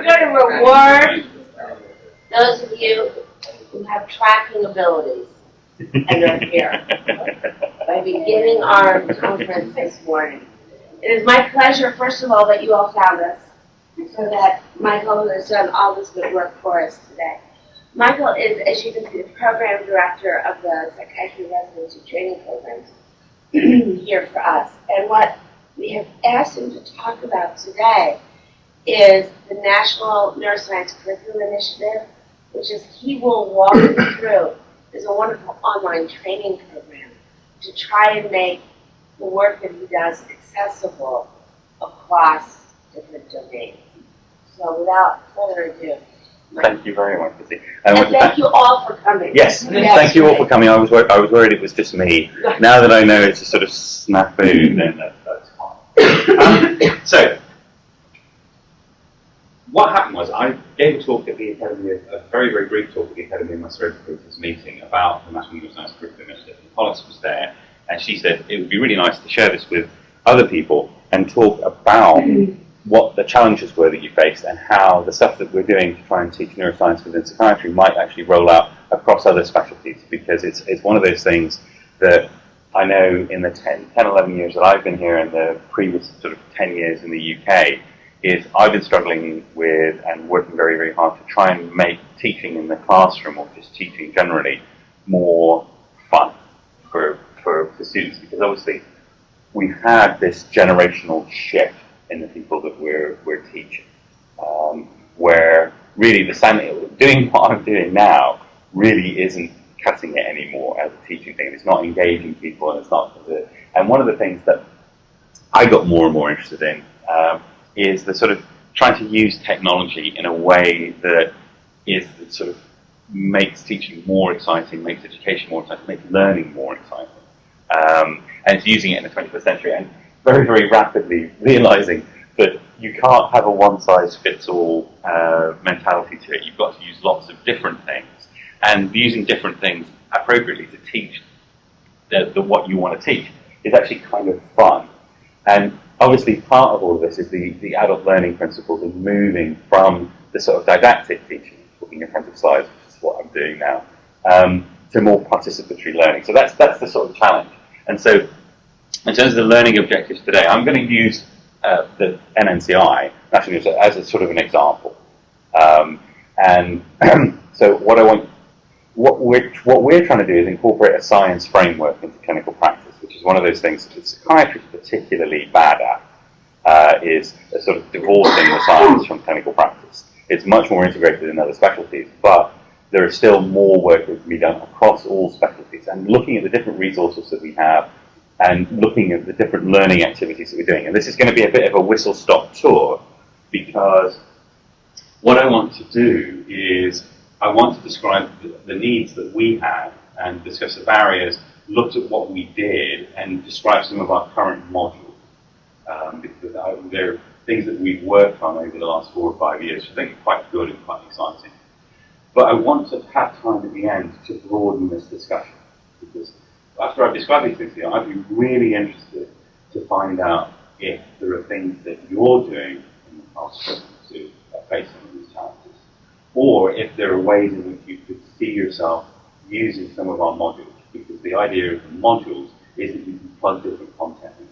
we're going to reward those of you who have tracking abilities and are here by beginning our conference this morning. It is my pleasure, first of all, that you all found us, so that Michael, who has done all this good work for us today. Michael is, as you can see, the program director of the Psychiatry Residency Training Programs here for us. And what we have asked him to talk about today is the National Neuroscience Curriculum Initiative, which is he will walk you through. Is a wonderful online training program to try and make the work that he does accessible across different domains. So without further ado, thank you very much, Lizzie. And thank you all for coming. Yes, thank you all for coming. I was worried it was just me. Now that I know it's a sort of snafu, then that's fine. So, what happened was I gave a talk at the Academy, a very, very brief talk at the Academy of Master Educators meeting about the National Neuroscience Curriculum Initiative. And Hollis was there, and she said it would be really nice to share this with other people and talk about what the challenges were that you faced and how the stuff that we're doing to try and teach neuroscience within psychiatry might actually roll out across other specialties, because it's one of those things that I know in the 11 years that I've been here and the previous sort of 10 years in the UK is I've been struggling with and working very, very hard to try and make teaching in the classroom or just teaching generally more fun for students, because obviously we've had this generational shift in the people that we're teaching, where really doing what I'm doing now really isn't cutting it anymore as a teaching thing. It's not engaging people, and it's not. And one of the things that I got more and more interested in is the sort of trying to use technology in a way that sort of makes teaching more exciting, makes education more exciting, makes learning more exciting, and it's using it in the 21st century. And very, very rapidly realizing that you can't have a one-size-fits-all mentality to it. You've got to use lots of different things, and using different things appropriately to teach what you want to teach is actually kind of fun. And obviously part of all of this is the adult learning principles of moving from the sort of didactic teaching, talking in front of slides, which is what I'm doing now, to more participatory learning. So that's the sort of challenge. And so in terms of the learning objectives today, I'm going to use the NNCI, National Neuroscience, as a sort of an example. So what we're trying to do is incorporate a science framework into clinical practice, which is one of those things that psychiatry is particularly bad at, is sort of divorcing the science from clinical practice. It's much more integrated in other specialties, but there is still more work that can be done across all specialties, and looking at the different resources that we have and looking at the different learning activities that we're doing. And this is going to be a bit of a whistle-stop tour, because what I want to do is I want to describe the needs that we have and discuss the barriers, look at what we did, and describe some of our current modules. Because there are things that we've worked on over the last 4 or 5 years, which I think are quite good and quite exciting. But I want to have time at the end to broaden this discussion, because after I've described these things to you, I'd be really interested to find out if there are things that you're doing in the classroom to face some of these challenges, or if there are ways in which you could see yourself using some of our modules, because the idea of the modules is that you can plug different content in.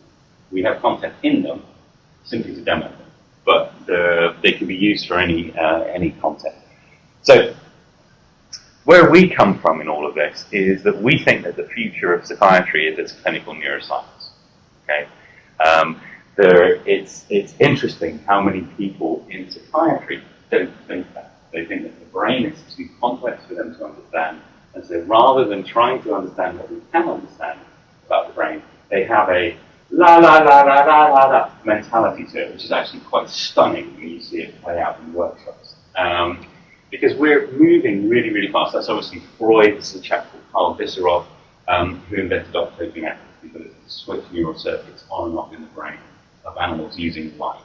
We have content in them simply to demo them, but they can be used for any content. So where we come from in all of this is that we think that the future of psychiatry is its clinical neuroscience. Okay, it's interesting how many people in psychiatry don't think that. They think that the brain is too complex for them to understand, and so rather than trying to understand what we can understand about the brain, they have a la la la la la la la mentality to it, which is actually quite stunning when you see it play out in workshops. Because we're moving really, really fast. That's obviously Freud. This is a chap called Carl Visserov, who invented octoping activity, but it's switch neural circuits on and off in the brain of animals using light.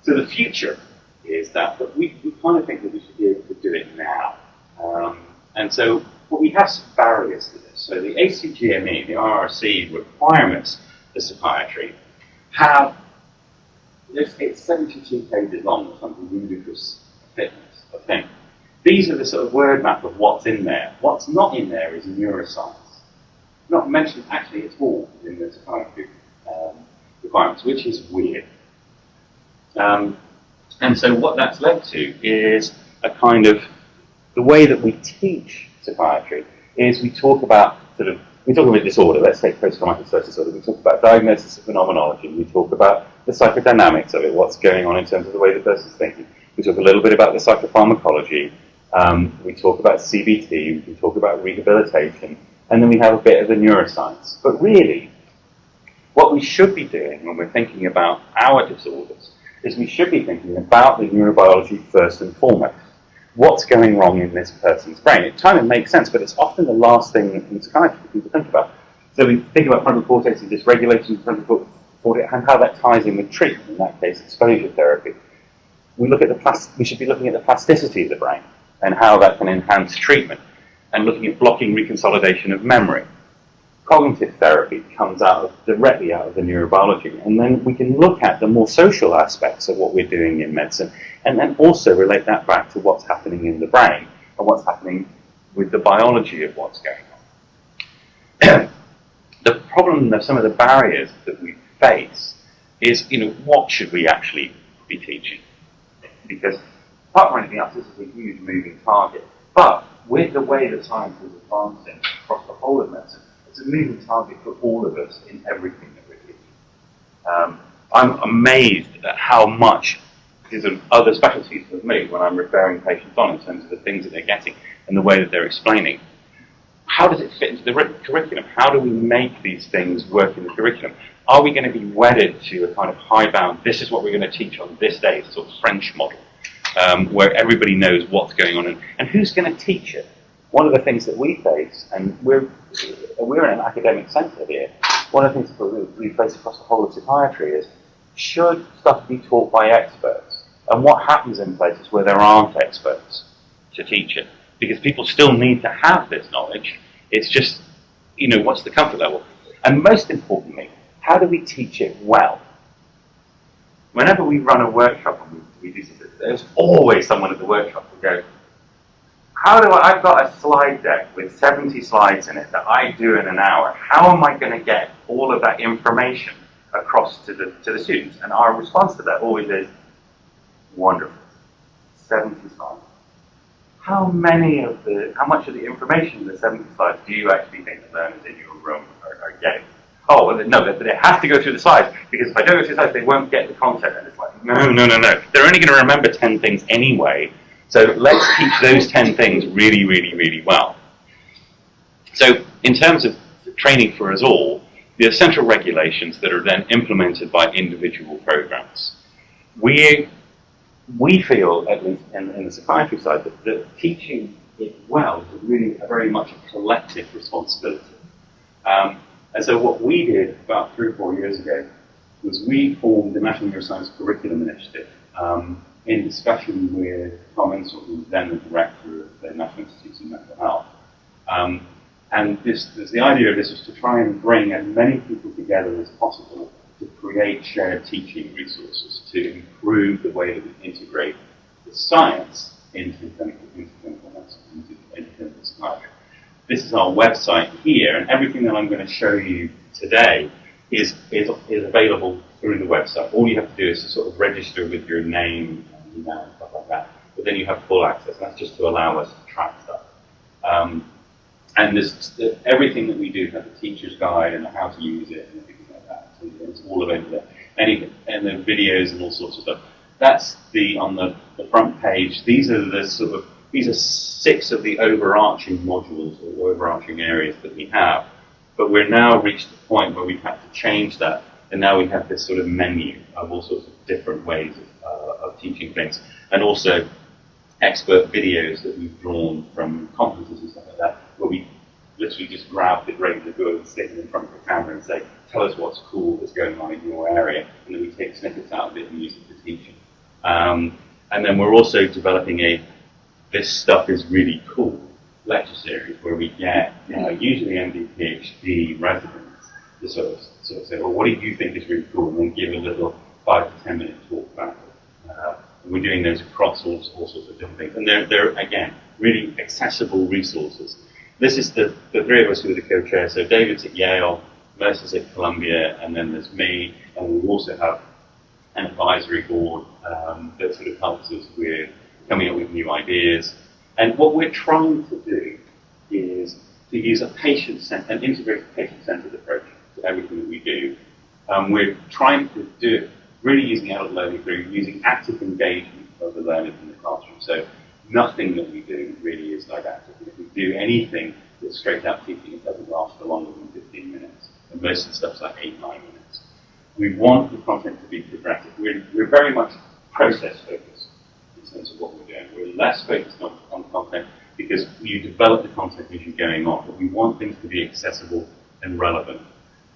So the future is that, but we kind of think that we should be able to do it now. And so, but we have some barriers to this. So the ACGME, the RRC requirements for psychiatry have it's 72 pages long or something ludicrous fitness, I think. These are the sort of word map of what's in there. What's not in there is neuroscience. Not mentioned actually at all in the psychiatry requirements, which is weird. And so what that's led to is a kind of, the way that we teach psychiatry is we talk about disorder. Let's take post-traumatic stress disorder. We talk about diagnosis of phenomenology. We talk about the psychodynamics of it, what's going on in terms of the way the person's thinking. We talk a little bit about the psychopharmacology. We talk about CBT. We talk about rehabilitation. And then we have a bit of the neuroscience. But really, what we should be doing when we're thinking about our disorders is we should be thinking about the neurobiology first and foremost. What's going wrong in this person's brain? It kind of makes sense, but it's often the last thing in psychiatry people think about. So we think about frontal cortex and dysregulation of frontal cortex and how that ties in with treatment, in that case exposure therapy. We should be looking at the plasticity of the brain and how that can enhance treatment, and looking at blocking reconsolidation of memory. Cognitive therapy comes directly out of the neurobiology, and then we can look at the more social aspects of what we're doing in medicine, and then also relate that back to what's happening in the brain and what's happening with the biology of what's going on. The problem, some of the barriers that we face is, what should we actually be teaching? Because apart from anything else, this is a huge moving target. But with the way that science is advancing across the whole of medicine, it's a moving target for all of us in everything that we're teaching. I'm amazed at how much other specialties have moved when I'm referring patients on in terms of the things that they're getting and the way that they're explaining. How does it fit into the curriculum? How do we make these things work in the curriculum? Are we going to be wedded to a kind of high-bound, this is what we're going to teach on this day, it's a sort of French model, where everybody knows what's going on and who's going to teach it? One of the things that we face, and we're in an academic centre here, one of the things that we face across the whole of psychiatry is, should stuff be taught by experts? And what happens in places where there aren't experts to teach it? Because people still need to have this knowledge. It's just, what's the comfort level? And most importantly, how do we teach it well? Whenever we run a workshop and we do something, there's always someone at the workshop who goes, I've got a slide deck with 70 slides in it that I do in an hour. How am I going to get all of that information across to the students? And our response to that always is, wonderful. 70 slides. How much of the information in the 70 slides do you actually think the learners in your room are getting? Oh, well, no, but it has to go through the slides, because if I don't go through the slides, they won't get the content. And it's like, no. They're only going to remember 10 things anyway, so let's teach those 10 things really, really, really well. So, in terms of training for us all, there are central regulations that are then implemented by individual programs. We feel, at least in the psychiatry side, that teaching it well is really very much a collective responsibility. And so what we did about 3 or 4 years ago was we formed the National Neuroscience Curriculum Initiative in discussion with Tom Insel, who was then the director of the National Institute of Mental Health. And the idea of this was to try and bring as many people together as possible to create shared teaching resources to improve the way that we integrate the science into clinical medicine, into clinical psychiatry. This is our website here, and everything that I'm going to show you today is available through the website. All you have to do is to sort of register with your name and email and stuff like that. But then you have full access, and that's just to allow us to track stuff. And everything that we do has a teacher's guide and how to use it and everything like that. So it's all available there. And the videos and all sorts of stuff. That's on the front page. These are 6 of the overarching modules or overarching areas that we have. But we're now reached the point where we've had to change that, and now we have this sort of menu of all sorts of different ways of teaching things, and also expert videos that we've drawn from conferences and stuff like that, where we literally just grab the great good and stick it in front of the camera and say, tell us what's cool that's going on in your area, and then we take snippets out of it and use it for teaching. And then we're also developing this stuff is really cool lecture series where we get usually MD, PhD residents to sort of say, well, what do you think is really cool? And then give a little 5 to 10 minute talk about it. And we're doing those across all sorts of different things. And they're again, really accessible resources. This is the three of us who are the co-chairs. So David's at Yale, Mercer's at Columbia, and then there's me, and we also have an advisory board that sort of helps us with coming up with new ideas. And what we're trying to do is to use an integrated patient-centered approach to everything that we do. We're trying to do it really using adult learning through using active engagement of the learners in the classroom. So nothing that we do really is didactic. If we do anything that's straight out teaching, it doesn't last for longer than 15 minutes. And most of the stuff's like 8-9 minutes. We want the content to be progressive. We're very much process-focused in terms of what we're doing. We're less focused on content because you develop the content as you're going on, but we want things to be accessible and relevant.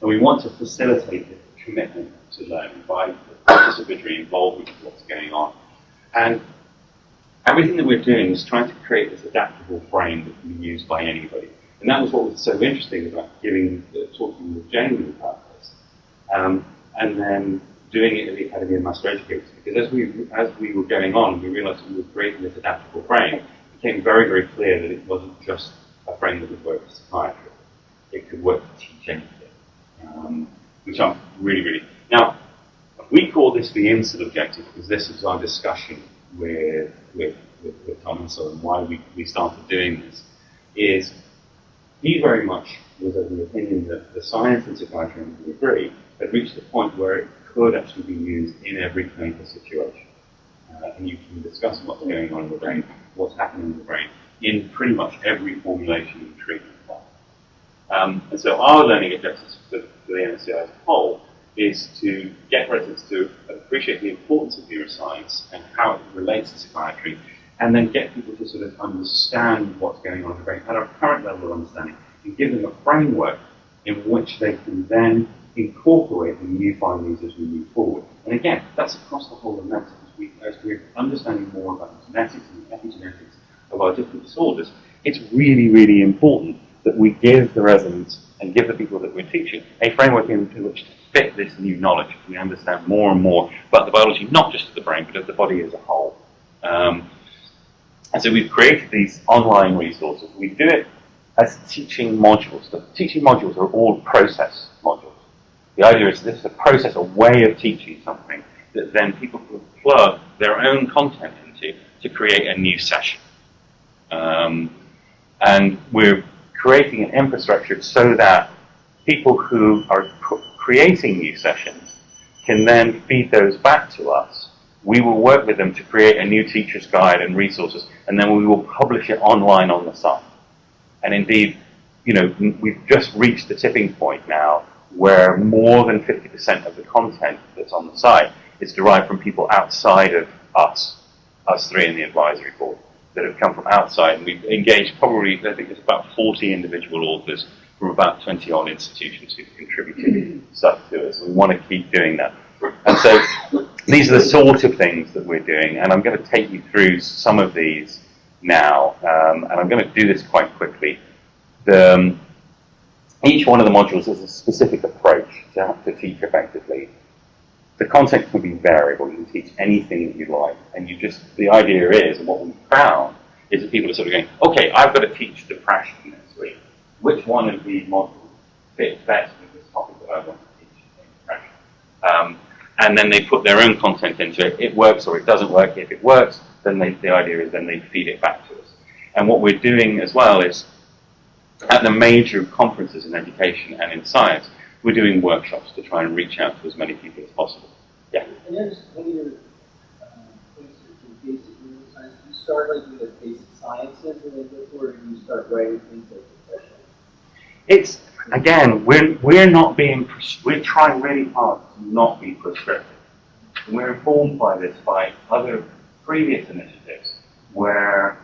And we want to facilitate the commitment to learning by participatory involvement with what's going on. And everything that we're doing is trying to create this adaptable frame that can be used by anybody. And that was what was so interesting about talking with Jamie about this. And then doing it at the Academy of Master Educators. Because as we were going on, we realized that we were creating this adaptable frame. It became very, very clear that it wasn't just a frame that would work for psychiatry. It could work to teach anything. Which I'm really... Now, we call this the INSEAD objective because this is our discussion with Tom Insel and why we started doing this, is he very much was of the opinion that the science in psychiatry, and we agree, had reached a point where it could actually be used in every clinical situation. And you can discuss what's going on in the brain, what's happening in the brain, in pretty much every formulation and treatment plan. And so our learning objectives for the NSCI as a whole is to get residents to appreciate the importance of neuroscience and how it relates to psychiatry, and then get people to sort of understand what's going on in the brain at our current level of understanding, and give them a framework in which they can then incorporate the new findings as we move forward. And again, that's across the whole of medicine. As we're understanding more about the genetics and the epigenetics of our different disorders, it's really, really important that we give the residents and give the people that we're teaching a framework into which to fit this new knowledge. We understand more and more about the biology, not just of the brain, but of the body as a whole. And so we've created these online resources. We do it as teaching modules. The teaching modules are all process modules. The idea is this is a process, a way of teaching something that then people can plug their own content into to create a new session. And we're creating an infrastructure so that people who are creating new sessions can then feed those back to us. We will work with them to create a new teacher's guide and resources, and then we will publish it online on the site. And indeed, we've just reached the tipping point now where more than 50% of the content that's on the site is derived from people outside of us three in the advisory board, that have come from outside. And we've engaged probably, I think there's about 40 individual authors from about 20 odd institutions who've contributed stuff to us. And we want to keep doing that. And so these are the sort of things that we're doing. And I'm going to take you through some of these now. And I'm going to do this quite quickly. Each one of the modules is a specific approach to teach effectively. The content can be variable. You can teach anything that you like. And the idea is, and what we've found, is that people are sort of going, okay, I've got to teach depression next week. Which one of these modules fits best with this topic that I want to teach in depression? And then they put their own content into it. It works or it doesn't work. If it works, then the idea is then they feed it back to us. And what we're doing as well is, at the major conferences in education and in science, we're doing workshops to try and reach out to as many people as possible. Yeah? And there's one of your points to basic neuroscience. Do you start like with basic sciences and then go forward, or do you start writing things like depression? It's, again, we're trying really hard to not be prescriptive. And we're informed by this by other previous initiatives where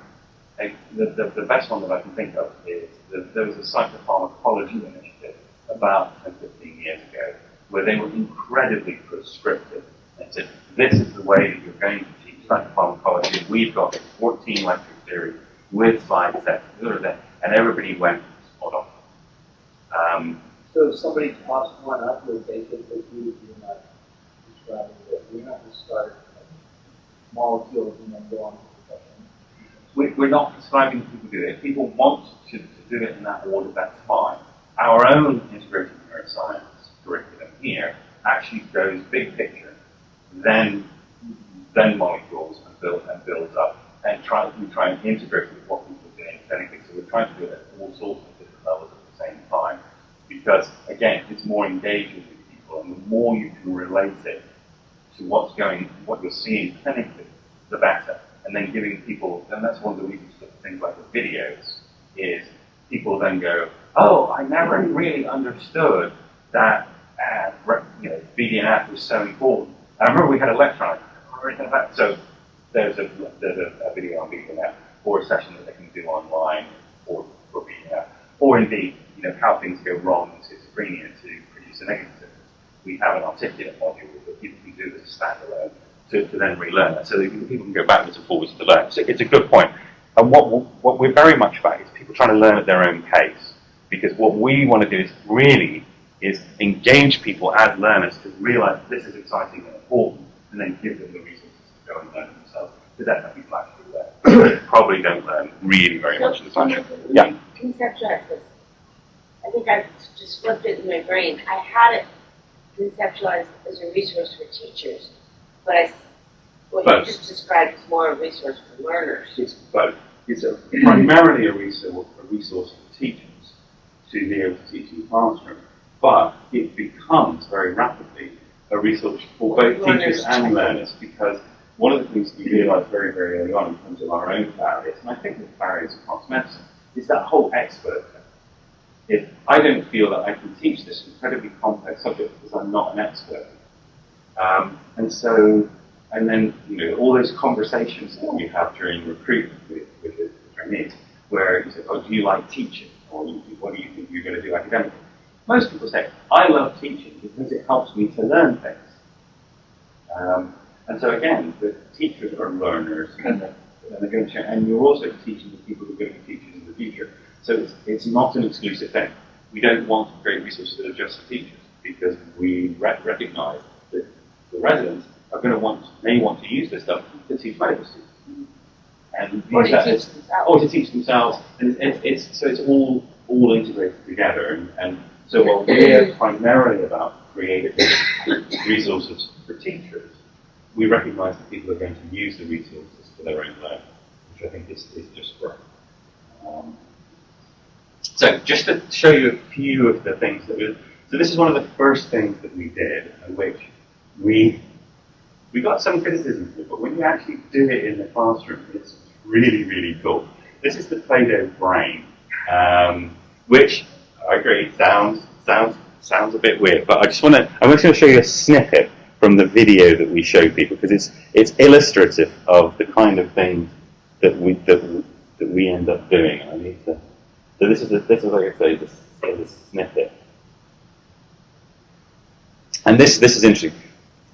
the best one that I can think of is there was a psychopharmacology initiative about 10, 15 years ago where they were incredibly prescriptive and said, this is the way that you're going to teach psychopharmacology. We've got 14 lecture series with slide sets, and everybody went spot on. So if somebody pops one up, will they think that you're not describing it? We're not going to start molecules and then go on to profession. We're not prescribing people to do it. If people want to do it in that order, that's fine. Our own integrated neuroscience curriculum here actually goes big picture, then molecules and builds up, and we try and integrate with what people are doing clinically. So we're trying to do it at all sorts of different levels at the same time, because again, it's more engaging with people, and the more you can relate it to what you're seeing clinically, the better. And then giving people, and that's one of the reasons for things like the videos, is people then go, oh, I never really understood that BDNF was so important. I remember we had a lecture on it. So there's a video on BDNF, or a session that they can do online for BDNF, or indeed, how things go wrong in schizophrenia to produce a negative symptom. We have an articulate module that people can do as a standalone to then relearn that, so that people can go backwards and forwards to learn. So it's a good point. And what we're very much about is people trying to learn at their own pace, because what we want to do is engage people as learners to realize this is exciting and important, and then give them the resources to go and learn it themselves. Because that's how we flash through there. Probably don't learn really very much in the classroom. Yeah. Conceptualize this. I think I just flipped it in my brain. I had it conceptualized as a resource for teachers, but what you just described is more a resource for learners. It's both. It's primarily a resource for teachers to be able to teach in the classroom, but it becomes very rapidly a resource for both teachers and learners, because one of the things we realized very, very early on in terms of our own barriers, and I think the barriers across medicine, is that whole expert thing. If I don't feel that I can teach this incredibly complex subject because I'm not an expert, and then all those conversations that we have during recruitment with the trainees, where you say, "Oh, do you like teaching?" or "What do you think you're going to do academically?" Most people say, "I love teaching because it helps me to learn things." And so again, the teachers are learners, and they're going to, and you're also teaching the people who are going to be teachers in the future. So it's not an exclusive thing. We don't want to create resources that are just for teachers, because we recognize that the residents are going to may want to use this stuff to teach medical students, and or to teach themselves. And it's all integrated together. And so while we're primarily about creating resources for teachers, we recognize that people are going to use the resources for their own learning, which I think is just great. So just to show you a few of the things that so this is one of the first things that we did, which we got some criticism for, but when you actually do it in the classroom, it's really, really cool. This is the Play-Doh brain, which I agree sounds a bit weird, but I'm just going to show you a snippet from the video that we show people, because it's illustrative of the kind of things that we end up doing. So this is like I say, this snippet, and this is interesting.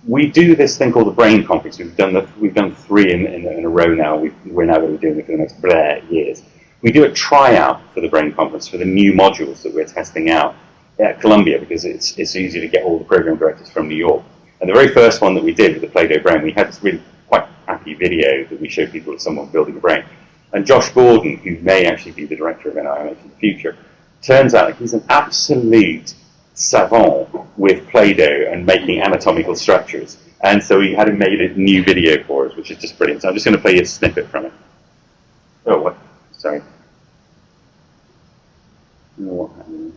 We do this thing called the Brain Conference. We've done 3 in a row now. We're now going to be doing it for the next years. We do a tryout for the Brain Conference for the new modules that we're testing out at Columbia, because it's easy to get all the program directors from New York. And the very first one that we did with the Play-Doh brain, we had this really quite happy video that we showed people of someone building a brain. And Josh Gordon, who may actually be the director of NIMH in the future, turns out he's an absolute savant with Play-Doh and making anatomical structures. And so we had him made a new video for us, which is just brilliant. So I'm just going to play you a snippet from it. Oh, what? Sorry. I don't know what happened.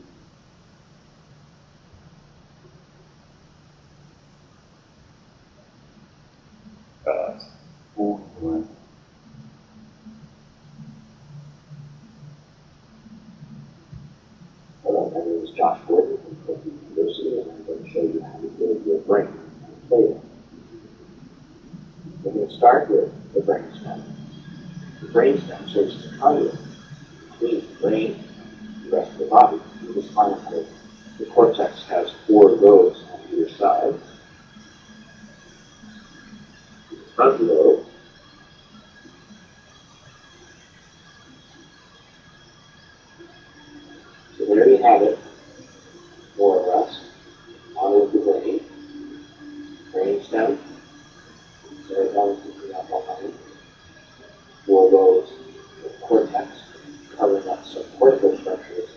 Hello, my name is Josh Gordon from Columbia University, and I'm going to show you how to build your brain and play it. We're going to start with the brainstem. The brainstem serves as a conduit between the brain and the rest of the body in the spinal cord. The cortex has 4 lobes on either side. The front lobe there you have it, more or less, on with the brain, brainstem, cells between that multi more rows of cortex covering up some cortical structures,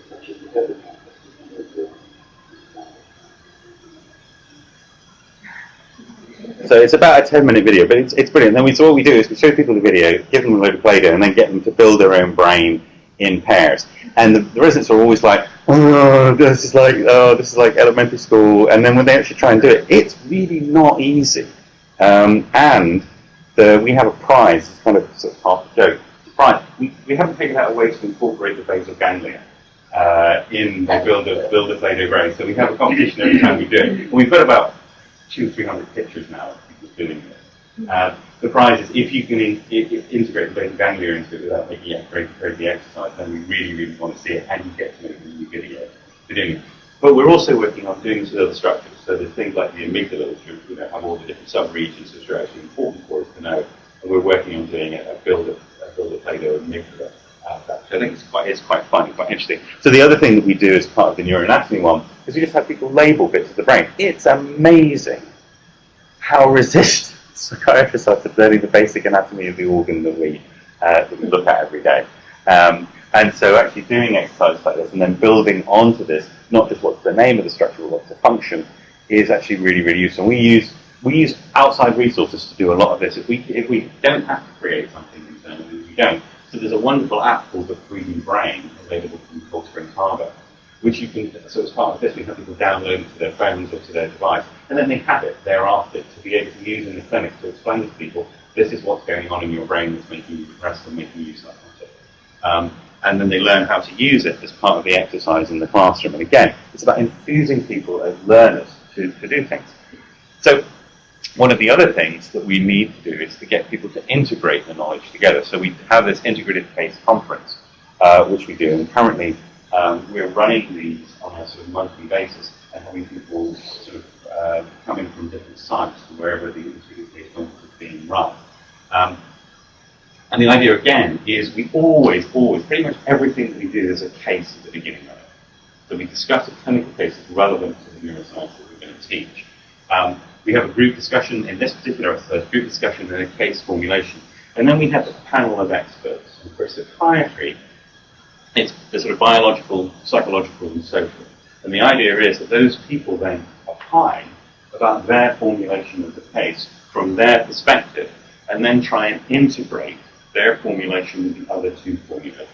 such as the hippocampus. So it's about a 10-minute video, but it's brilliant. Then what we do is we show people the video, give them a load of Play-Doh, and then get them to build their own brain in pairs. And the residents are always like, oh, this is like elementary school. And then when they actually try and do it, it's really not easy. And we have a prize. It's kind of sort of half a joke. It's a prize. We haven't figured out a way to incorporate the basal ganglia in the build a Play-Doh brain. So we have a competition every time we do it. And we've got about 200-300 pictures now of people doing this. The prize is if you can integrate the basal ganglia into it without making it crazy exercise, then we really, really want to see it, and you get to make a new video for doing it. But we're also working on doing some other structures. So there's things like the amygdala, which have all the different sub-regions which are actually important for us to know. And we're working on doing a build a Play-Doh amygdala. Which I think it's quite fun, quite interesting. So the other thing that we do as part of the neuroanatomy one is we just have people label bits of the brain. It's amazing how resistant psychiatrists are to learning the basic anatomy of the organ that we look at every day. And so actually doing exercises like this and then building onto this, not just what's the name of the structure or what's the function, is actually really, really useful. We use outside resources to do a lot of this. If we don't have to create something internally, we don't. So there's a wonderful app called the 3D Brain available from Cold Springs Harbor, which you can, so as part of this, we have people download it to their phones or to their device, and then they have it thereafter to be able to use in the clinic to explain to people, this is what's going on in your brain that's making you depressed and making you psychotic. And then they learn how to use it as part of the exercise in the classroom. And again, it's about infusing people as learners to do things. So one of the other things that we need to do is to get people to integrate the knowledge together. So we have this integrated case conference, which we do, and currently we're running these on a sort of monthly basis and having people sort of come in from different sites from wherever the integrated case conference is being run. And the idea, again, is we always, pretty much everything that we do is a case at the beginning of it. So we discuss a clinical case that's relevant to the neuroscience that we're going to teach. We have a group discussion in this particular exercise, group discussion and a case formulation. And then we have a panel of experts. And for psychiatry, it's the sort of biological, psychological, and social. And the idea is that those people then opine about their formulation of the case from their perspective, and then try and integrate their formulation with the other two formulations,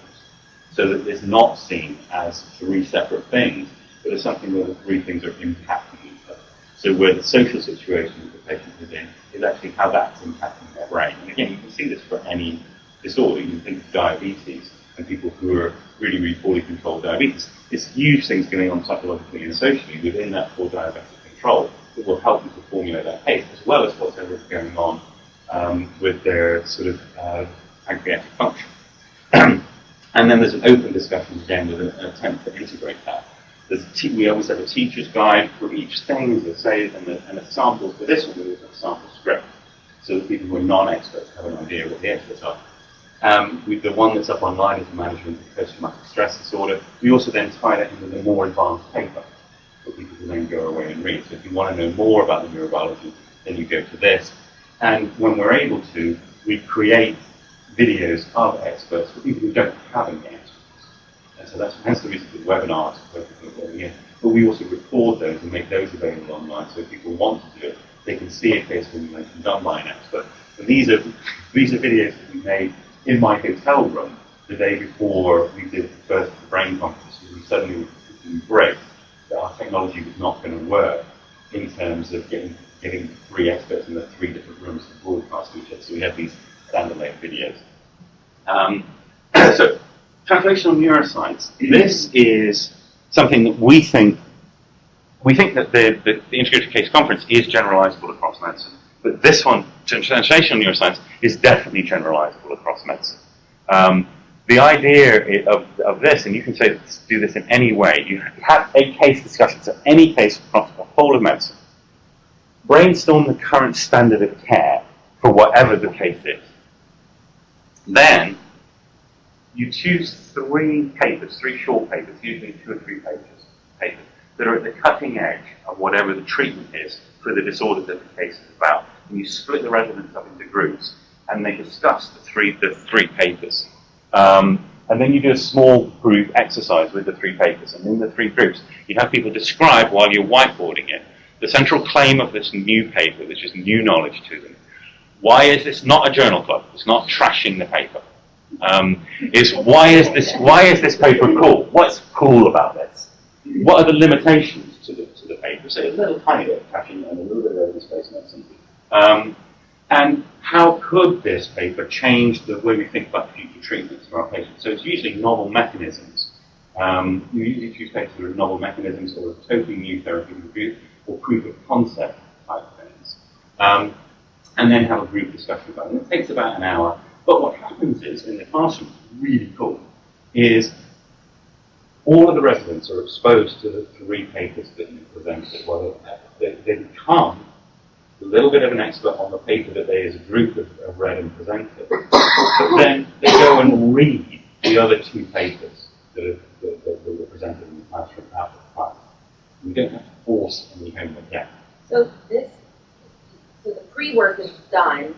so that it's not seen as three separate things, but as something where the three things are impacting each other. So where the social situation that the patient is in is actually how that's impacting their brain. And again, you can see this for any disorder. You can think of diabetes and people who are really, really poorly controlled diabetes. There's huge things going on psychologically and socially within that poor diabetic control that will help people formulate that case, as well as whatever is going on with their sort of pancreatic function. And then there's an open discussion again with an attempt to integrate that. We always have a teacher's guide for each thing, as I say, and a sample for this one, we have a sample script, so that people who are non-experts have an idea what the experts are. The one that's up online is the management of post-traumatic stress disorder. We also then tie that into the more advanced paper for people to then go away and read. So if you want to know more about the neurobiology, then you go to this. And when we're able to, we create videos of experts for people who don't have any experts. And so hence the reason for the webinars, where people are going in. But we also record those and make those available online, so if people want to do it, they can see a case formulation done by an expert. And these are videos that we made in my hotel room the day before we did the first brain conference. We suddenly embraced that our technology was not going to work in terms of getting three experts in the three different rooms to broadcast to each other. So we have these standalone videos. So, translational neuroscience. This is something that we think that the integrated case conference is generalizable across medicine. But this one, translational neuroscience, is definitely generalizable across medicine. The idea of this, and you can say do this in any way, you have a case discussion, so any case across the whole of medicine. Brainstorm the current standard of care for whatever the case is. Then, you choose three short papers, usually 2 or 3 pages, that are at the cutting edge of whatever the treatment is for the disorder that the case is about. And you split the residents up into groups, and they discuss the three papers. And then you do a small group exercise with the 3 papers. And in the 3 groups, you have people describe, while you're whiteboarding it, the central claim of this new paper, which is new knowledge to them. Why is this not a journal club? It's not trashing the paper. Why is this paper cool? What's cool about this? What are the limitations to the paper? So a little tiny bit of trashing and a little bit of evidence-based medicine. And how could this paper change the way we think about future treatments for our patients? So it's usually novel mechanisms. You usually choose papers that are novel mechanisms or a totally new therapeutic group or proof of concept type things. And then have a group discussion about it. And it takes about an hour. But what happens is, in the classroom, really cool, is all of the residents are exposed to the 3 papers that you presented. Well, they become a little bit of an expert on the paper that they as a group have read and presented. But then they go and read the other 2 papers that were presented in the classroom after the class. We don't have to force any homework yet. So the pre-work is done.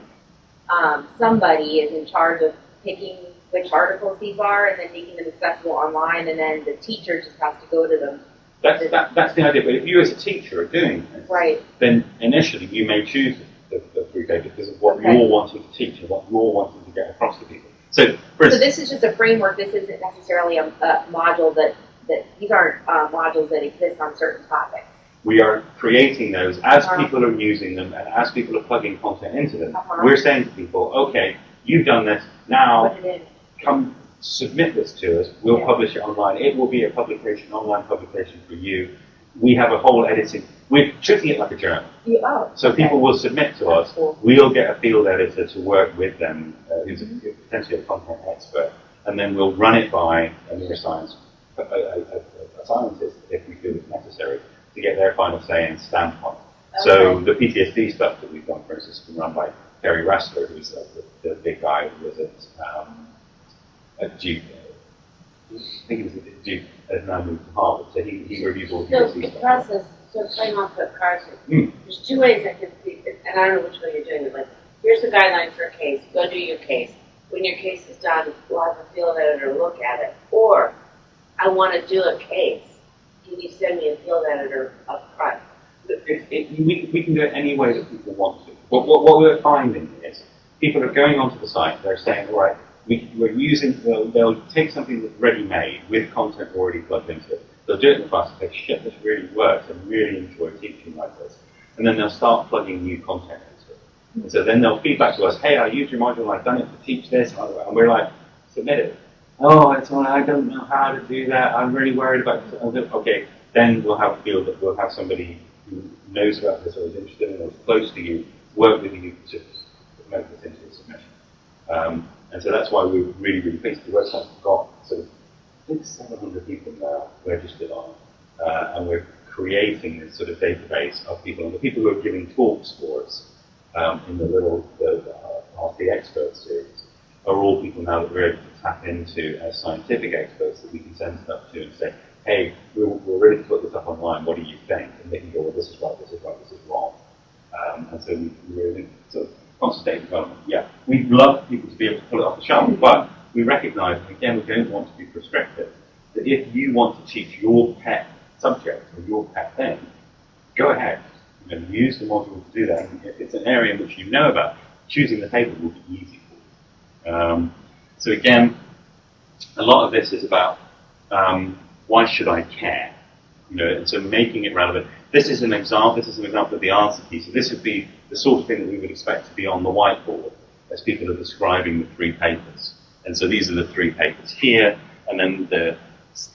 Somebody is in charge of picking which articles these are and then making them accessible online, and then the teacher just has to go to them. That's the idea. But if you as a teacher are doing this, Right. then initially you may choose the 3 papers because of what Okay. you're wanting to teach and what you're wanting to get across to people. So, for So instance, this is just a framework. This isn't necessarily a module that these aren't modules that exist on certain topics. we are creating those as Uh-huh. people are using them and as people are plugging content into them. Uh-huh. We're saying to people, okay, you've done this, now Put it in. come submit this to us, we'll Yeah. publish it online. It will be a publication, online publication for you. We have a whole editing, we're treating it like a journal. So okay. people will submit to us, Cool. we'll get a field editor to work with them, who's potentially a content expert, and then we'll run it by a neuroscience, a scientist, if we feel it's necessary, to get their final say and stamp on it. So the PTSD stuff that we've done, for instance, has been run by Terry Ressler, who's the big guy who was at Duke. I think he was at Duke, has now moved to Harvard, so he reviews all the So PTSD the stuff. process, so playing off of Carson, Mm. there's 2 ways I could see, and I don't know which way you're doing it, but here's the guideline for a case, go do your case. When your case is done, we'll have a field editor look at it. Or, I want to do a case, can you send me a field editor up front? We can do it any way that people want to. What we're finding is people are going onto the site, they're saying, all right, we're using, they'll take something that's ready-made with content already plugged into it. They'll do it in the class and say, shit, this really works, I really enjoy teaching like this. And then they'll start plugging new content into it. And so then they'll feedback to us, hey, I used your module, I've done it to teach this, and we're like, submit it. Oh, it's all, I don't know how to do that, I'm really worried about this. Okay, then we'll have a field that we'll have somebody who knows about this or is interested in it or is close to you, work with you to promote this into a submission. And so that's why we're really, really pleased. The website's got sort of, I think 700 people now registered on it. And we're creating this sort of database of people. And the people who are giving talks for us in the Ask the Experts series are all people now that we're able to tap into as scientific experts that we can send stuff to and say, hey, we're ready to put this up online, what do you think? And they can go, well, this is right, this is right, this is wrong. And so we're in sort of constant state of development. Yeah, we'd love people to be able to pull it off the shelf, but we recognise, and again, we don't want to be prescriptive, that if you want to teach your pet subject or your pet thing, go ahead and use the module to do that. And if it's an area in which you know about, choosing the paper will be easy for you. So again, a lot of this is about why should I care? You know, and so making it relevant. This is an example. This is an example of the answer key. So this would be the sort of thing that we would expect to be on the whiteboard as people are describing the 3 papers. And so these are the 3 papers here, and then the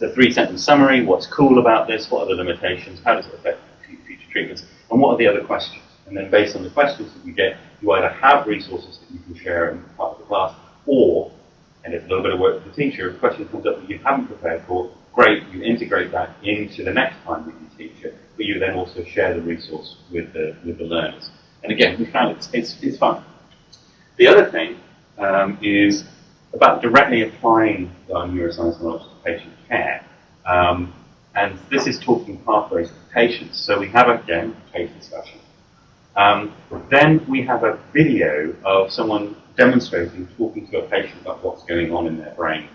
3-sentence summary. What's cool about this? What are the limitations? How does it affect future treatments? And what are the other questions? And then based on the questions that you get, you either have resources that you can share in part of the class, or, and it's a little bit of work for the teacher, if a question comes up that you haven't prepared for, great, you integrate that into the next time that you teach it, but you then also share the resource with the learners. And again, we found it's fun. The other thing is about directly applying our neuroscience knowledge to patient care. And this is talking pathways to patients. So we have, again, a case discussion. Then we have a video of someone demonstrating, talking to a patient about what's going on in their brain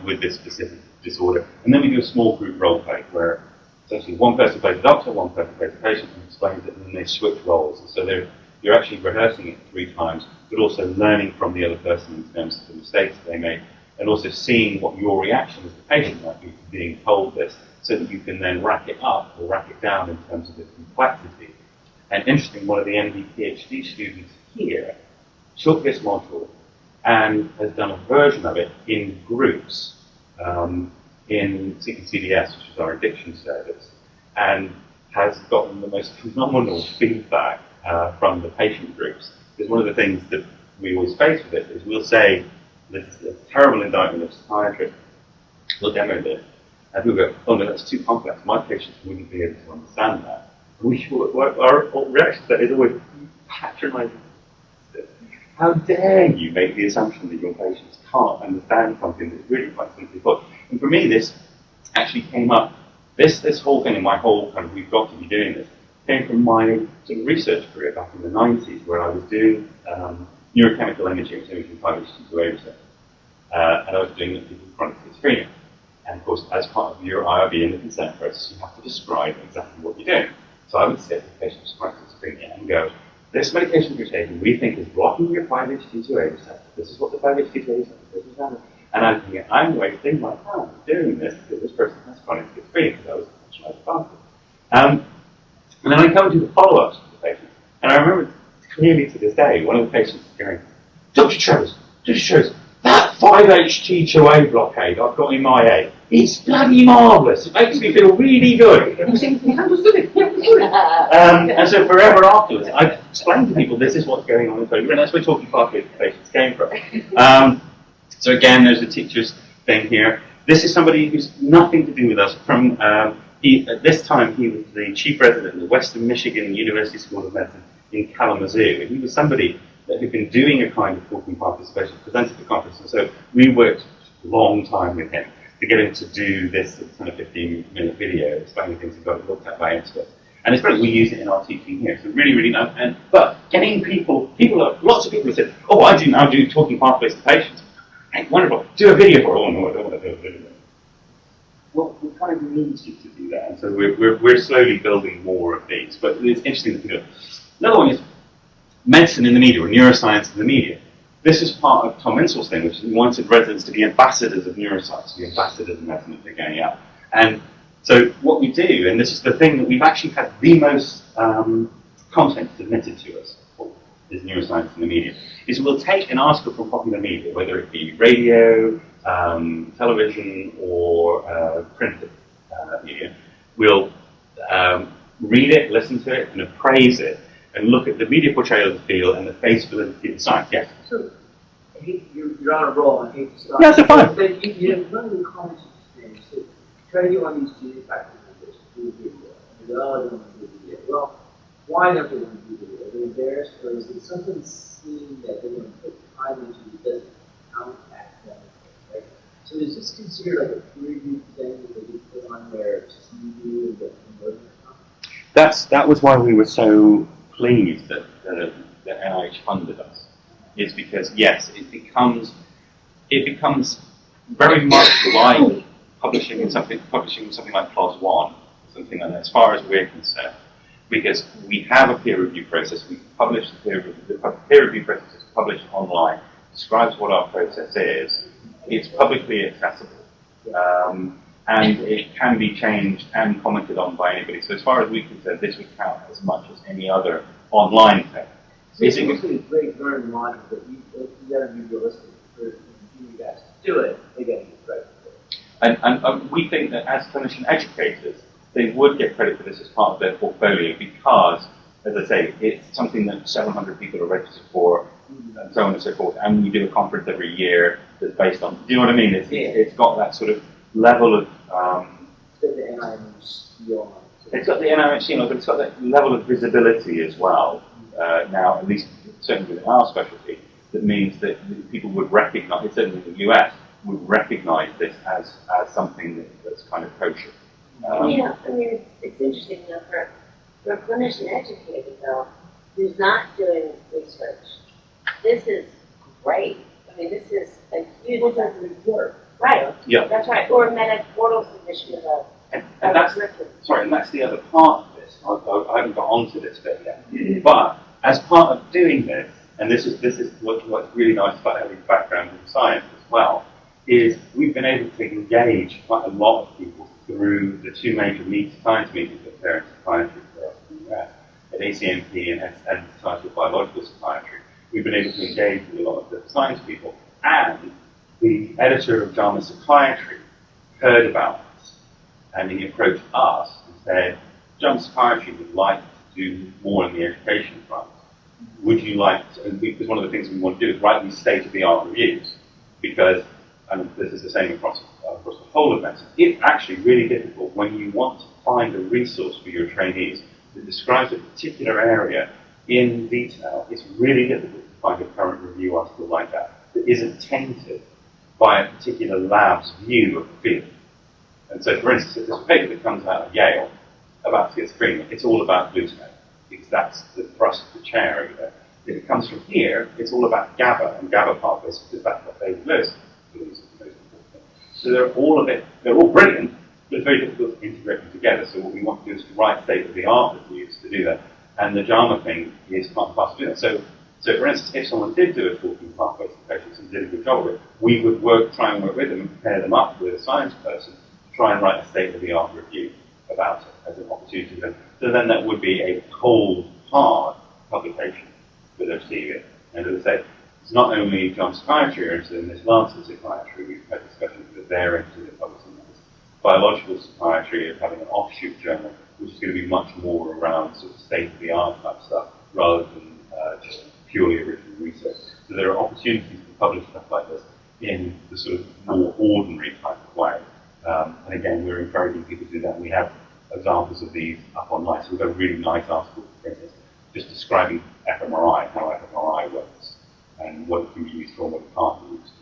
with this specific disorder. And then we do a small group role play where essentially one person plays the doctor, one person plays the patient and explains it, and then they switch roles. And so you're actually rehearsing it 3 times, but also learning from the other person in terms of the mistakes they made, and also seeing what your reaction as the patient might be to being told this, so that you can then rack it up or rack it down in terms of the complexity. And interesting, one of the MD PhD students here took this module and has done a version of it in groups in CPCDS, which is our addiction service, and has gotten the most phenomenal feedback from the patient groups. Because one of the things that we always face with it is we'll say, this is a terrible indictment of psychiatry, we'll demo this, and people go, oh no, that's too complex, my patients wouldn't be able to understand that. Our reaction to that is always patronizing. How dare you make the assumption that your patients can't understand something that's really quite simply put. And for me, this actually came up, this whole thing and my whole kind of, we've got to be doing this, came from my sort of research career back in the 90s, where I was doing neurochemical imaging, so imaging 5-HT2A receptors. And I was doing it with people with chronic schizophrenia. And of course, as part of your IRB in the consent process, you have to describe exactly what you're doing. So I would sit with patients with chronic schizophrenia and go, this medication you're taking, we think is blocking your 5-HT2A receptor. This is what the 5-HT2A receptor is. And I'm thinking, I'm wasting my time doing this because this person has chronic schizophrenia, because I was trying to pass it. And then I come to the follow-ups with the patient. And I remember clearly to this day, one of the patients going, Dr. Chose, that 5-HT2A blockade I've got in my head, it's bloody marvellous. It makes me feel really good. And I'm saying, you understood it. And so forever afterwards, I've explained to people this is what's going on in the and that's where talking pathways to patients came from. So again, there's a teacher's thing here. This is somebody who's nothing to do with us. At this time, he was the chief resident of the Western Michigan University School of Medicine in Kalamazoo. And he was somebody that had been doing a kind of talking participation, presented at the conference. And so we worked a long time with him to get him to do this kind of 15-minute video explaining things and got it looked at by experts. And it's brilliant, we use it in our teaching here. So really, really nice. But getting lots of people have said, oh, I do now do talking pathways to patients. Hey, wonderful. Do a video for it. Oh, no, I don't want to do a video. Well, we kind of need you to do that. And so we're slowly building more of these. But it's interesting to do. Another one is medicine in the media, or neuroscience in the media. This is part of Tom Insull's thing, which he wanted residents to be ambassadors of neuroscience, to be ambassadors of medicine that they're going out. And so what we do, and this is the thing that we've actually had the most content submitted to us for, is neuroscience in the media, is we'll take an article from popular media, whether it be radio, television, or printed media. We'll read it, listen to it, and appraise it, and look at the media portrayal of the field and the face validity of the science. Yes? So, you're on a roll, I hate to stop. Yeah, that's fine. But you have one of the college experience, so try to get one of these junior faculty members to do a video. And they all don't want to do a video. Well, why don't they want to do a video? Are they embarrassed, or is it something seen that they're going to put time into that doesn't impact them? Right? So is this considered like a peer-reviewed thing that they get put on their CV and get promoted? That was why we were so pleased that NIH funded us. Is because yes, it becomes very much like publishing something like PLOS One, something like that, as far as we're concerned, because we have a peer review process. We publish the peer review process is published online, describes what our process is. It's publicly accessible. And it can be changed and commented on by anybody. So as far as we're concerned, this would count as much as any other online thing. So it's a great learning module, but you got to be realistic. For you guys to do it, they got to get credit for it. And we think that as clinician educators, they would get credit for this as part of their portfolio because, as I say, it's something that 700 people are registered for, and so on and so forth. And we do a conference every year that's based on. Do you know what I mean? It's got that sort of level of. It's got the NIH seal. It's got the NIH seal, but it's got that level of visibility as well. Now, at least certainly within our specialty, that means that people would recognise, certainly in the US, would recognise this as something that's kind of kosher. Yeah, I mean, it's interesting, though, for a clinician educator, though, who's not doing research, this is great. I mean, this is a huge. What's that report? Right. Yeah. That's right. Or a meta portal submission of a And that's, curriculum. sorry, and that's the other part of this. I haven't got onto this bit yet. But as part of doing this, and this is what's really nice about having a background in science as well, is we've been able to engage quite a lot of people through the two major science meetings that there in psychiatry for us in the US, at ACMP and Society of Biological Psychiatry. We've been able to engage with a lot of the science people, and the editor of JAMA Psychiatry heard about this, and he approached us and said, JAMA Psychiatry would like to do more in the education front. Would you like to, because one of the things we want to do is write these state-of-the-art reviews, because, and this is the same across the whole of medicine, it's actually really difficult when you want to find a resource for your trainees that describes a particular area in detail. It's really difficult to find a current review article like that isn't tainted by a particular lab's view of the field. And so, for instance, if there's a paper that comes out of Yale about schizophrenia, it's all about glutamate, because that's the thrust of the chair over there. If it comes from here, it's all about GABA and GABA pathways, because that's what David Lewis believes is the most important thing. So they're all brilliant, but it's very difficult to integrate them together. So what we want to do is to write state-of-the-art reviews to do that. And the JAMA thing is part and parcel of doing that. So for instance, if someone did do a 14 pathways for patients and did a good job of it, we would try and work with them and pair them up with a science person to try and write a state-of-the-art review about it as an opportunity for them. So then that would be a cold, hard publication for their CV. And as I say, it's not only JAMA Psychiatry are interested in this, Lancet Psychiatry, we've had discussions that they're interested in publishing this. Biological Psychiatry is having an offshoot journal, which is going to be much more around sort of state-of-the-art type stuff, rather than just purely original research. So there are opportunities to publish stuff like this in the sort of more ordinary type of way. And again, we're encouraging people to do that. We have examples of these up online. So we've got a really nice article, for instance, just describing fMRI, how fMRI works, and what it can be used for and what it can't be used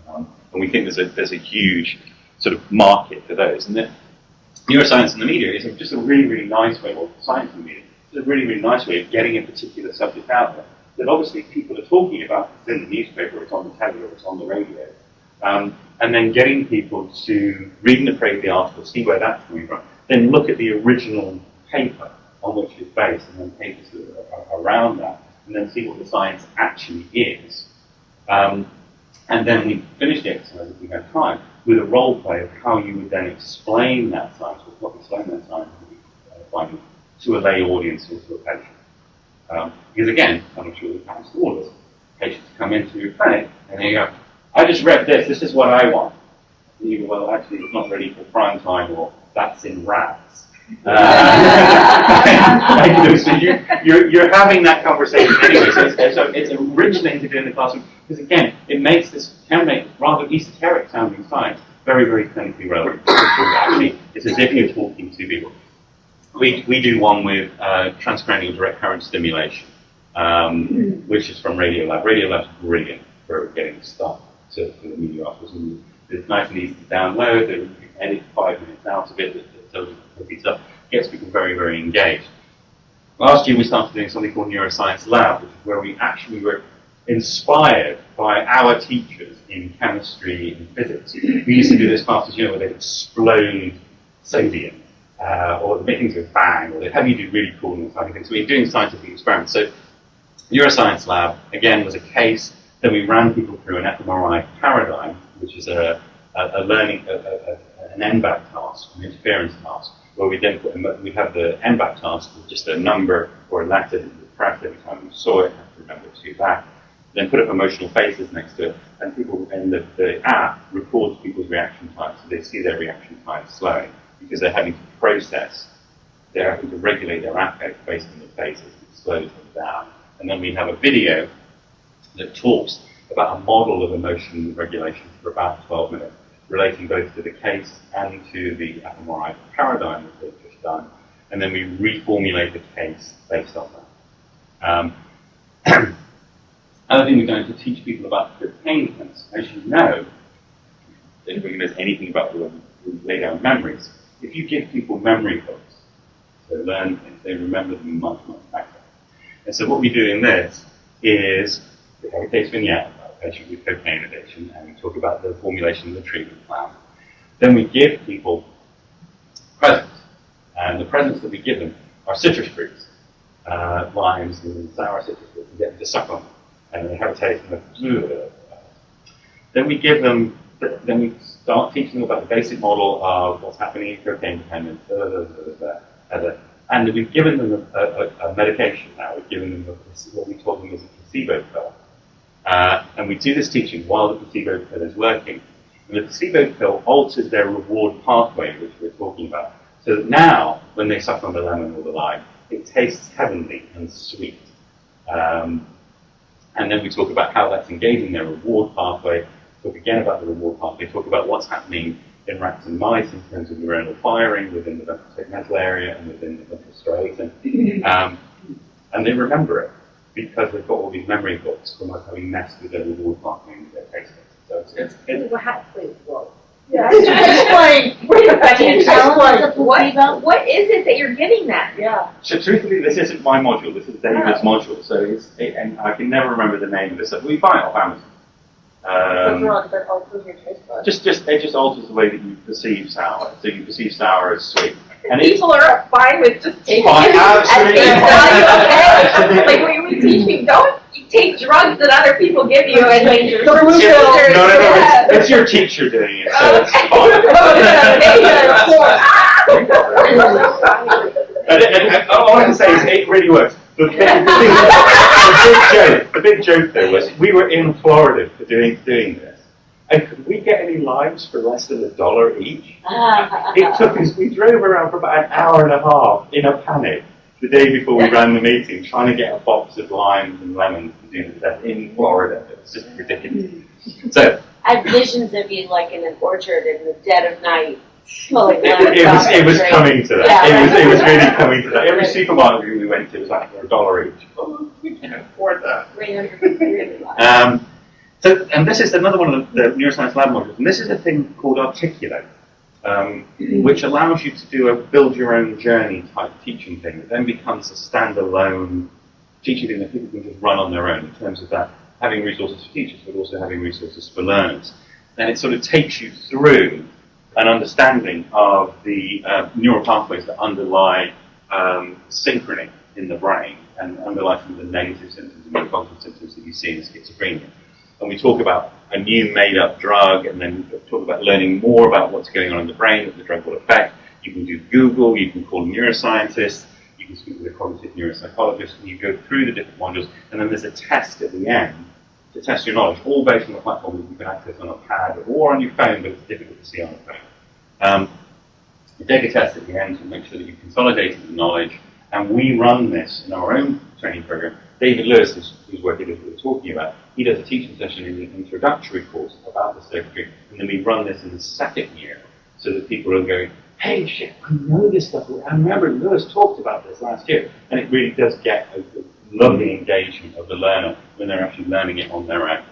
for. And we think there's a huge sort of market for those. And the neuroscience in the media is just a really, really nice way, or science in the media, it's a really, really nice way of getting a particular subject out there that obviously people are talking about. It's in the newspaper, it's on the telly, or it's on the radio. And then getting people to read and appraise the article, see where that's coming from, then look at the original paper on which it's based, and then papers that are around that, and then see what the science actually is. And then we finish the exercise, if we have time, with a role play of how you would then explain that science, or what explain that science to a lay audience or to a patient. Because again, I'm sure this happens to all of us. Patients come into your clinic and they go, I just read this is what I want. And you go, well, actually, it's not ready for prime time, or that's in rats. So you're having that conversation anyway. So it's a rich thing to do in the classroom, because again, it can make rather esoteric sounding science very, very clinically relevant. Actually, it's as if you're talking to people. We do one with transcranial direct current stimulation, which is from Radiolab. Radiolab's brilliant for getting stuff to the media articles. It's nice and easy to download. You can edit 5 minutes out of it that tells you the stuff. Gets people very, very engaged. Last year we started doing something called Neuroscience Lab, which is where we actually were inspired by our teachers in chemistry and physics. We used to do this classes, where they'd explode sodium. Or make things go bang, or they have you do really cool and exciting things. So we're doing scientific experiments. So Neuroscience Lab, again, was a case that we ran people through an fMRI paradigm, which is an NBAC task, an interference task, where we then we'd have the NBAC task with just a number or a letter that you pressed every time you saw it, have to remember to do that. Then put up emotional faces next to it, and the app records people's reaction times, so they see their reaction times slowing, because they're having to process, they're having to regulate their affect based on the faces, it slows them down. And then we have a video that talks about a model of emotion regulation for about 12 minutes, relating both to the case and to the fMRI paradigm that they've just done. And then we reformulate the case based on that. Another thing we're going to teach people about hippocampus. As you know, if anybody knows anything about the lay down memories, if you give people memory hooks, they learn things, they remember them much, much better. And so what we do in this is we have a case vignette about a patient with cocaine addiction, and we talk about the formulation of the treatment plan. Then we give people presents, and the presents that we give them are citrus fruits, limes and sour citrus fruits, and get them to suck on them, and they have a taste and then we give them, then we start teaching them about the basic model of what's happening in cocaine dependence, and we've given them a medication now. We've given them what we told them is a placebo pill. And we do this teaching while the placebo pill is working. And the placebo pill alters their reward pathway, which we're talking about. So that now, when they suck on the lemon or the lime, it tastes heavenly and sweet. And then we talk about how that's engaging their reward pathway, talk again about the reward pathway, talk about what's happening in rats and mice in terms of neuronal firing within the ventral tegmental area and within the ventral striatum. And they remember it because they've got all these memory hooks from us having messed with their reward pathway and their taste buds. So it's What happened? Whoa. Yeah, explain. Wait a Can you second. tell us Explain. the placebo? What is it that you're getting that? Yeah. So truthfully, this isn't my module, this is David's module, so and I can never remember the name of this stuff. We buy it off Amazon. That alters your taste buds. It just alters the way that you perceive sour. So you perceive sour as sweet. And it's People are fine with just taking fine, it as absolutely face fine. value, okay? Like when we teach me, don't take drugs that other people give you and like your The blue teachers- pill. No, it's your teacher doing it, so it's fine. And all I can say is it really works. The big joke though was we were in Florida for doing this, and could we get any limes for less than $1 each? It took us. We drove around for about an hour and a half in a panic the day before we ran the meeting, trying to get a box of limes and lemons to do the test in Florida. It was just ridiculous. So I had visions of you like in an orchard in the dead of night, pulling it lemons off the was tree. coming to that. Yeah, It was really coming to that. Every supermarket we went to was like $1 each. Oh, we can afford that. 300. And this is another one of the neuroscience lab modules, and this is a thing called Articulate, which allows you to do a build your own journey type teaching thing that then becomes a standalone teaching thing that people can just run on their own in terms of that having resources for teachers, but also having resources for learners. And it sort of takes you through an understanding of the neural pathways that underlie synchrony in the brain and underlie some of the negative symptoms and neurocognitive symptoms that you see in schizophrenia. And we talk about a new made-up drug, and then talk about learning more about what's going on in the brain that the drug will affect. You can do Google, you can call neuroscientists, you can speak with a cognitive neuropsychologist, and you go through the different modules, and then there's a test at the end to test your knowledge, all based on the platform that you can access on a pad or on your phone, but it's difficult to see on a phone. You take a test at the end to make sure that you've consolidated the knowledge, and we run this in our own training program. David Lewis, whose work it is we're talking about, he does a teaching session in the introductory course about the circuitry, and then we run this in the second year, so that people are going, hey, shit, I know this stuff. I remember Lewis talked about this last year. And it really does get a lovely engagement of the learner when they're actually learning it on their own.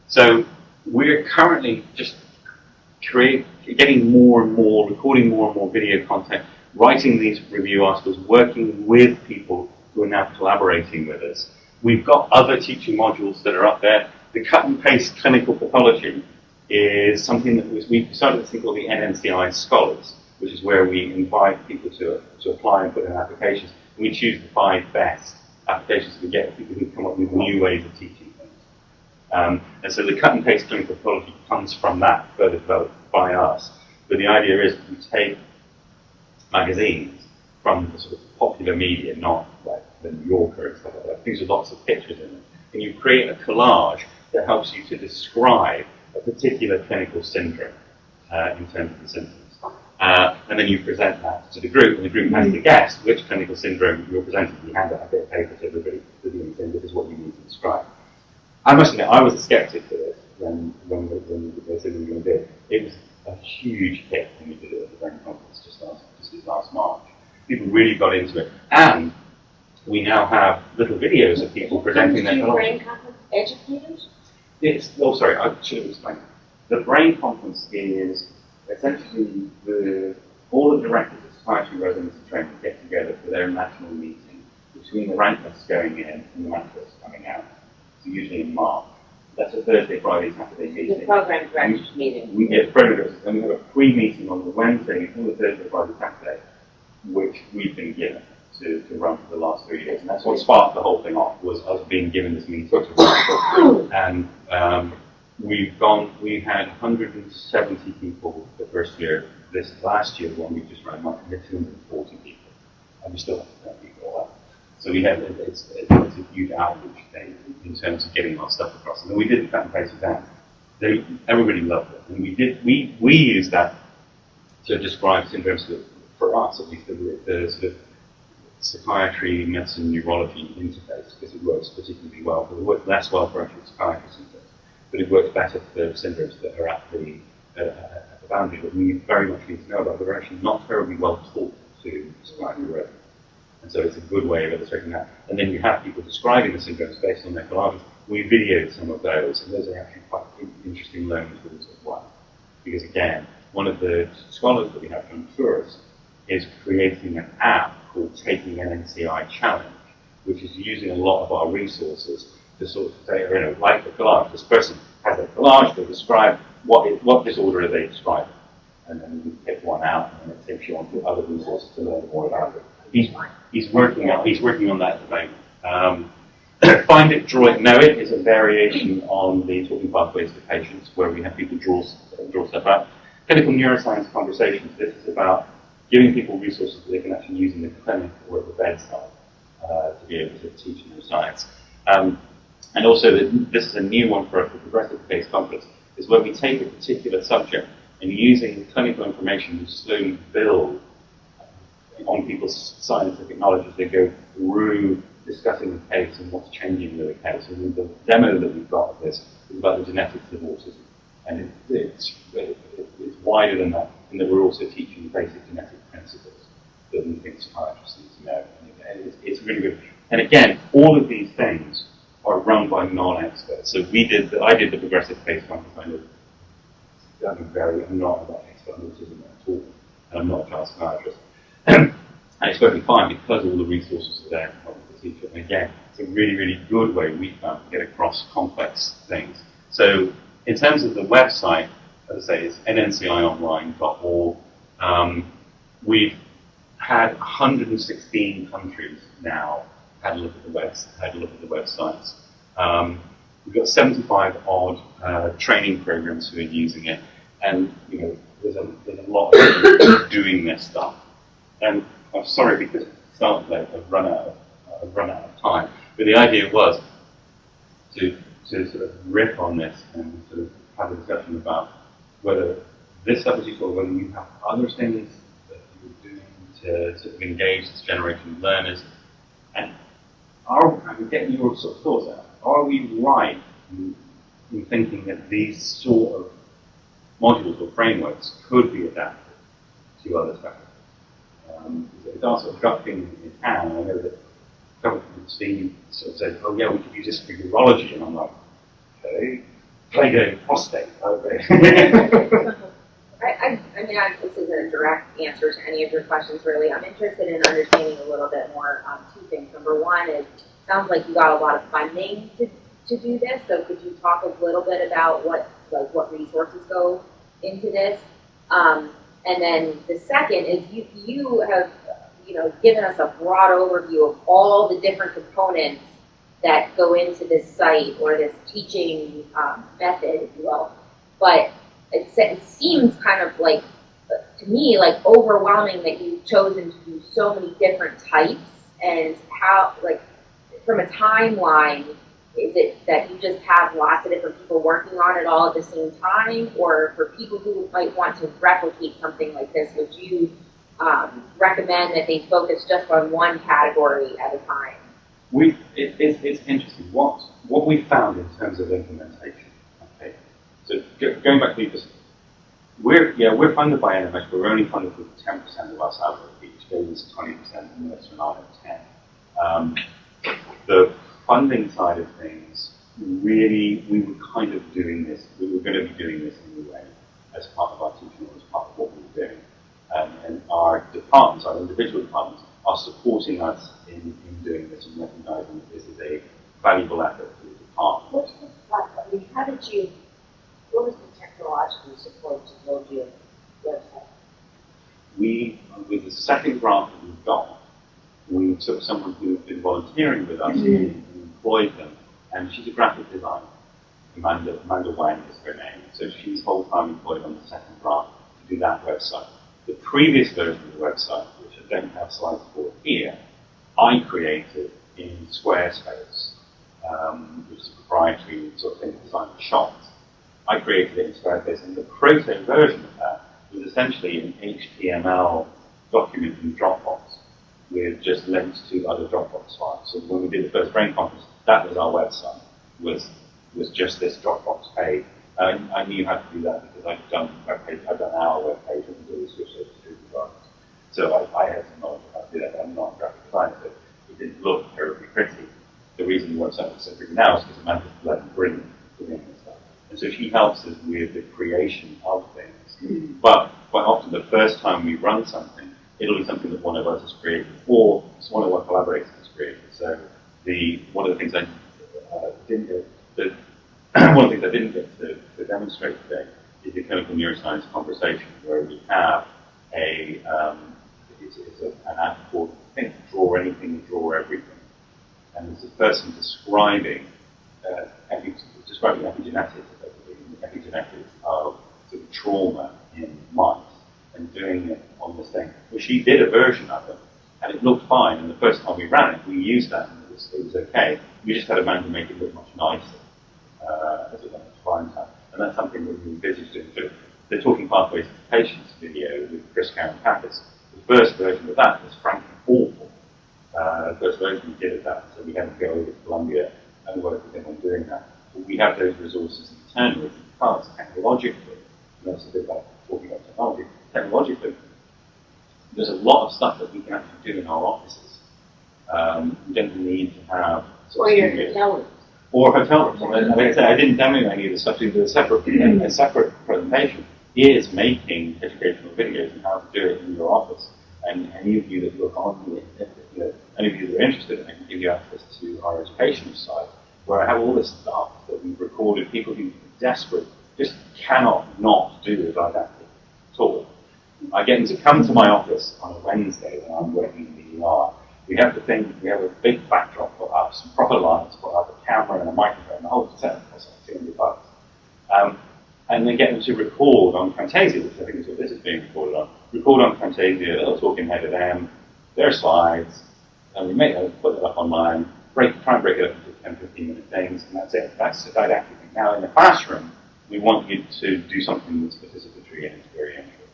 So we're currently just getting more and more, recording more and more video content, writing these review articles, working with people who are now collaborating with us. We've got other teaching modules that are up there. The cut and paste clinical pathology is something that we started this thing called the NNCI Scholars, which is where we invite people to apply and put in applications. And we choose the 5 best applications that we get, people who come up with new ways of teaching things. And so the cut and paste clinical pathology comes from that, further developed by us. But the idea is that we take magazines from the sort of popular media, not like the New Yorker and stuff like that, things with lots of pictures in them, and you create a collage that helps you to describe a particular clinical syndrome in terms of the symptoms. And then you present that to the group, and the group has to guess which clinical syndrome you're presenting. You hand out a bit of paper to everybody with the intent, this is what you need to describe. I must admit, I was a skeptic for this when they said we were going to do it. It was a huge hit when we did it at the Brain Conference just last March. People really got into it. And we now have little videos of people presenting their Brain Conference educators? I should have explained. The Brain Conference is essentially all the directors of psychiatry residency training get together for their national meeting between the rank lists going in and the rank lists coming out. So usually in March. That's a Thursday, Friday, Saturday meeting. The program directors meeting. We get program directors, and we have a pre-meeting on the Wednesday before the Thursday, Friday, Saturday, which we've been given to run for the last 3 years. And that's what sparked the whole thing off, was us being given this meeting to run. And we had 170 people the first year. This last year, one we just ran, we had 240 people. And we still have to tell people all that. So we had, it's a huge outreach thing in terms of getting our stuff across. And we did the Cut Paste Down. Everybody loved it. And we used that to describe syndromes for us, at least, the sort of psychiatry, medicine, neurology interface, because it works particularly well. But it works less well for actual psychiatry syndromes, but it works better for syndromes that are at the boundary that we very much need to know about. They're actually not terribly well taught to psychiatry residents. And so it's a good way of illustrating that. And then you have people describing the syndromes based on their collages. We videoed some of those, and those are actually quite interesting learning tools as well. Because again, one of the scholars that we have from Tourist is creating an app called Taking an NCI Challenge, which is using a lot of our resources to sort of say, like a collage, this person has a collage, they describe what disorder are they describing. And then you pick one out, and it takes you on to other resources to learn more about it. He's working on that at the moment. Find It, Draw It, Know It is a variation on the Talking Pathways to Patients, where we have people draw stuff out. Clinical Neuroscience Conversations, this is about giving people resources that they can actually use in the clinic or at the bedside to be able to teach neuroscience. And also, this is a new one for us, the Progressive Case Conference, is where we take a particular subject and using clinical information to slowly build on people's scientific knowledge as they go through discussing the case and what's changing with the case. And the demo that we've got of this is about the genetics of autism. And it's wider than that, in that we're also teaching basic genetic principles that we think psychiatrists need to know. And it's really good. And again, all of these things are run by non-experts. So I did the Progressive Case Conference. I'm not an expert on autism at all, and I'm not a child psychiatrist. And it's working fine because all the resources are there to help the teacher. And again, it's a really, really good way we found to get across complex things. So in terms of the website, as I say, it's nncionline.org. We've had 116 countries now had a look at the websites. We've got 75 odd training programs who are using it, and there's a lot of people doing this stuff. And I'm sorry because it sounds like I've run out of time. But the idea was to sort of riff on this and sort of have a discussion about whether this stuff is useful, whether you have other things that you're doing to sort of engage this generation of learners, and I'm getting your sort of thoughts out. Are we right in thinking that these sort of modules or frameworks could be adapted to other specialties? It's our sort of gut feeling that it can. I know that a couple of people Steve sort of said, "Oh yeah, we could use this for urology," and I'm like, "Okay, Plato prostate, okay." I mean, this isn't a direct answer to any of your questions, really. I'm interested in understanding a little bit more two things. Number one is, it sounds like you got a lot of funding to do this. So could you talk a little bit about what resources go into this? And then the second is you have given us a broad overview of all the different components that go into this site or this teaching method, if you will. But it seems kind of like, to me, like overwhelming that you've chosen to do so many different types, and how, like, from a timeline, is it that you just have lots of different people working on it all at the same time? Or for people who might want to replicate something like this, would you recommend that they focus just on one category at a time? It's interesting. What we found in terms of implementation. Okay, so going back to the we're funded by NMS, but we're only funded for 10% of our salary. Each goes to 20%, and that's an out of 10. The funding side of things, really, we were kind of doing this. We were going to be doing this anyway as part of our teaching or as part our departments, our individual departments, are supporting us in doing this and recognizing that this is a valuable effort to the department. What's the platform? I mean, how did you, what was the technological support to build your website? We, with the second grant that we've got, we took someone who had been volunteering with us and employed them, and she's a graphic designer. Amanda Wang is her name. So she's full-time employed on the second grant to do that website. The previous version of the website, which I don't have slides for here, I created in Squarespace, which is a proprietary sort of thing designed for shops. I created it in Squarespace, and the proto version of that was essentially an HTML document in Dropbox with just links to other Dropbox files. So when we did the first Brain Conference, that was our website, was just this Dropbox page. I knew how to do that because I've done our web page and we switched it to Google. So I had some knowledge of how to do that, but I'm not a graphic designer, so it didn't look terribly pretty. The reason the website was so pretty now is because Amanda's bloody brilliant doing this stuff. And so she helps us with the creation of things. But quite often the first time we run something, it'll be something that one of us has created or one of our collaborators has created. So one of the things I didn't get to demonstrate today is the clinical neuroscience conversation, where we have an app called Draw Anything, Draw Everything, and there's a person describing epigenetics, effectively, the epigenetics of sort of trauma in mice, and doing it on this thing. Well, she did a version of it, and it looked fine. And the first time we ran it, we used that, and it was okay. We just had Amanda make it look much nicer as it went to time. And that's something that we envisaged doing. So the Talking Pathways to Patients video with Chris Karen Pappas, the first version of that was frankly awful. The first version we did of that, so we had to go over to Columbia and work with them on doing that. But we have those resources internally because technologically, and that's a bit like talking about technology, technologically, there's a lot of stuff that we can actually do in our offices. We don't need to have Or your hotel room. or hotel rooms. And like I said, I didn't demo any of the stuff to do a separate presentation. Is making educational videos and how to do it in your office. And any of you that look on, any of you that are interested, I can give you access to our educational site, where I have all this stuff that we've recorded, people who are desperate, just cannot not do a didactic talk. I get them to come to my office on a Wednesday when I'm working in the ER. We have a big backdrop put up, some proper lights put up, a camera and a microphone, the whole setup costs like $200. And then get them to record on Camtasia, which I think is what this is being recorded on. Record on Camtasia, a little talking head of them, their slides, and we put it up online, try and break it up into 10, 15-minute things, and that's it. That's the didactic thing. Now, in the classroom, we want you to do something that's participatory and experiential.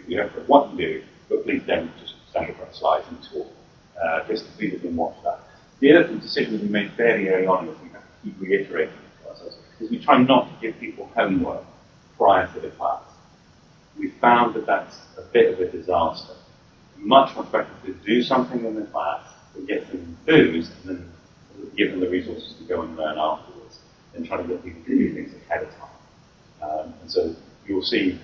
We don't know what to do, but please don't just stand in front of slides and talk. Just to people can watch that. The other decision that we made fairly early on, and we have to keep reiterating to ourselves, is we try not to give people homework prior to the class. We found that that's a bit of a disaster. Much better to do something in the class that gets them enthused and then give them the resources to go and learn afterwards, than trying to get people to do things ahead of time. And so you'll see,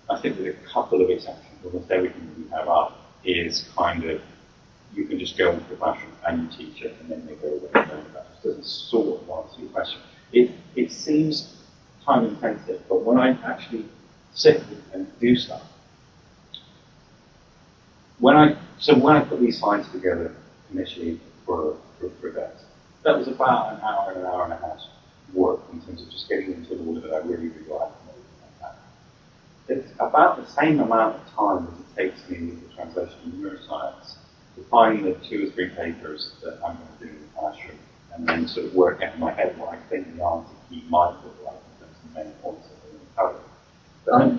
I think with a couple of exceptions, almost everything that we have up is kind of, you can just go into the classroom and you teach it, and then they go away and learn that. It doesn't sort of answer your question. It seems time intensive, but when I actually sit and do stuff, when I put these slides together initially for that, that was about an hour and a half work in terms of just getting into the order that I really like and everything like that. It's about the same amount of time as it takes me with the translation of neuroscience to find the 2 or 3 papers that I'm going to do in the classroom, and then sort of work out in my head what I think the answer key might look like in terms of the main points that we're going to cover.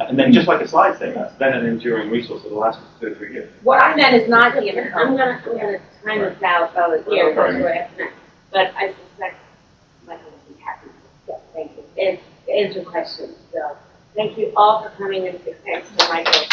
And then just like a slide saying, that's then an enduring resource that will last for 2 or 3 years. What I meant is not even. I'm gonna time this out here, but I suspect Michael will be happy. Yeah, thank you. And answer questions. So thank you all for coming, and thanks to Michael.